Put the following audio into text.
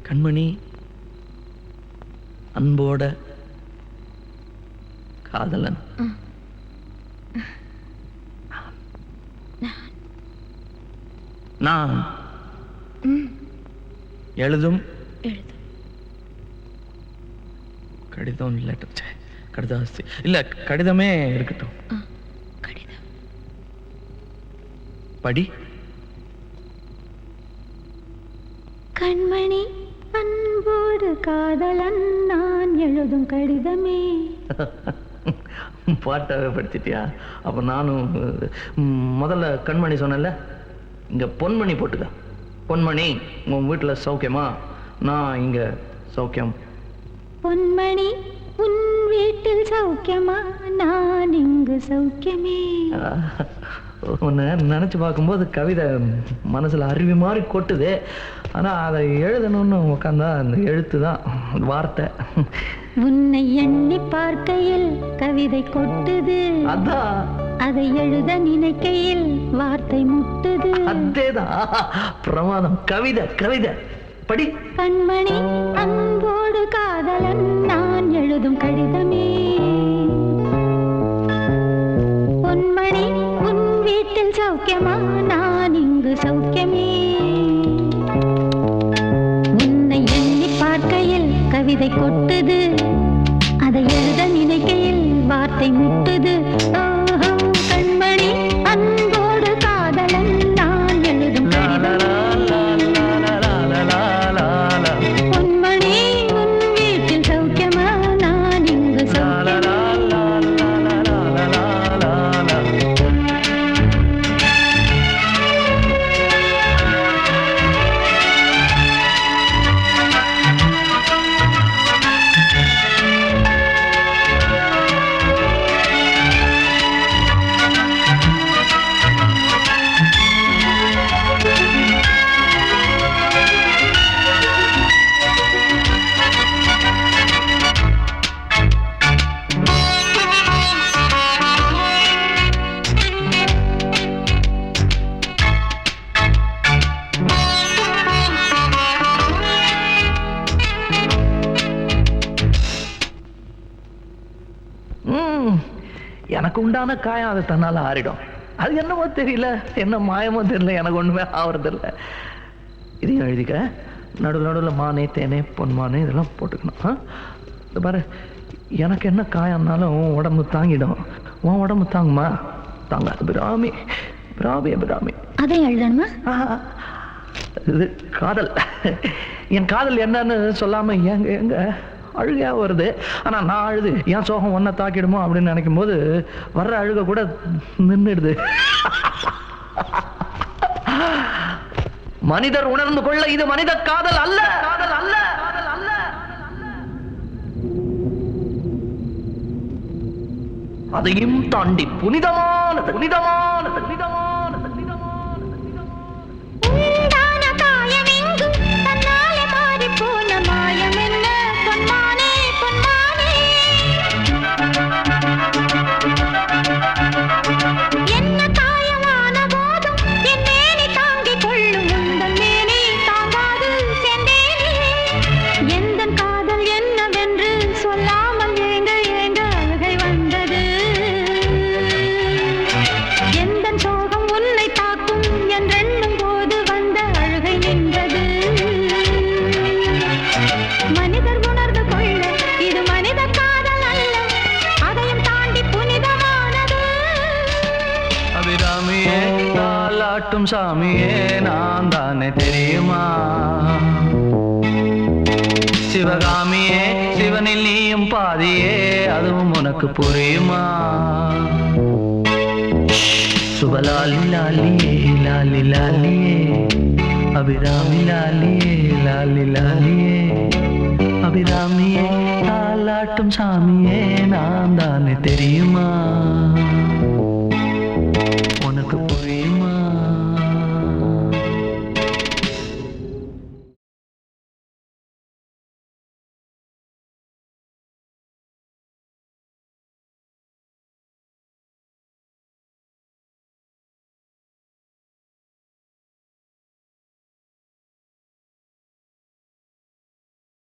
கண்மணி, அன்போட காதலன். நான் எழுதும் கடிதம், லெட்டர், கடிதாசி இல்ல, கடிதமே இருக்கட்டும். கடிதம் படி. கண்மணி, அன்போடு காதலன் நான் எழுதும் கடிதமே. பாட்டாவே படிச்சிட்டியா? அப்ப நானும் முதல்ல கண்மணி சொன்னேன்ல, இங்க பொன்மணி போட்டுக்க. பொன்மணி, உன் வீட்டுல சௌக்கியமா? நான் இங்க சௌக்கியம். பொன்மணி, உன் வீட்டில் சௌக்கியமா? நான் இங்கு சௌக்கியமே. உன்னை நினைச்சு பார்க்கும்போது கவிதை மனசுல அருவி மாதிரி கொட்டுது. ஆனா அதை எழுதணும்னு உட்காந்தா அந்த எழுத்து தான் வார்த்தை. உன்னை எண்ணி பார்க்கையில் கவிதை கொட்டுது, அதான். அதை எழுத நினைக்கையில் வார்த்தை முட்டுது. அதேதான், பிரமாதம். கவிதை கவிதை படி. கண்மணி, அன்போடு காதலன் நான் எழுதும் கடிதமே. பொன்மணி, உன் வீட்டில் சௌக்கியமா? நான் இங்கு சௌக்கியமே. உன்னை எண்ணி பார்க்கையில் கவிதை கொட்டுது, அதை எழுத நினைக்கையில் வார்த்தை முட்டுது. கண்மணி, அன்போடு காதலன் நான் எழுதும் கடிதமே. பொன்மணி, உன் வீட்டில் சௌக்கியமா? நான் இங்கு சௌக்கியமே. எனக்கு உண்டான காயம் அது தன்னால ஆறிடும். அது என்னமோ தெரியல, என்ன மாயமோ தெரியல, எனக்கு ஒண்ணுமே ஆவறதில்லை. இதையும் எழுதிக்க. நடுவில் நடுவில் மானே, தேனே, பொன்மானே இதெல்லாம் போட்டுக்கணும். இது பாரு, எனக்கு என்ன காயம்னாலும் உடம்பு தாங்கிடும். உன் உடம்பு தாங்குமா? தாங்க. பிராமி பிராமி பிராமி. அதை எழுதணுமா? இது காதல். என் காதல் என்னன்னு சொல்லாம எங்க எங்க அழுகையா வருது. ஆனா நான் அழுது என் சோகம் ஒன்ன தாக்கிடுமோ அப்படின்னு நினைக்கும் போது வர்ற அழுக கூட நின்றுடுது. மனிதர் உணர்ந்து கொள்ள இது மனித காதல் அல்ல, காதல் அல்ல, காதல் அல்ல. அதையும் தாண்டி புனிதமானது, புனிதமானது, புனிதமானது. சாமியே நான் தானே தெரியுமா? சிவகாமியே, சிவனில் நீயும் பாதியே, அதுவும் உனக்கு புரியுமா? சுபலாலி லாலியே, லாலி லாலியே, அபிராமி லாலியே, லாலி லாலியே, அபிராமியே, தாலாட்டும் சாமியே நான் தானே தெரியுமா?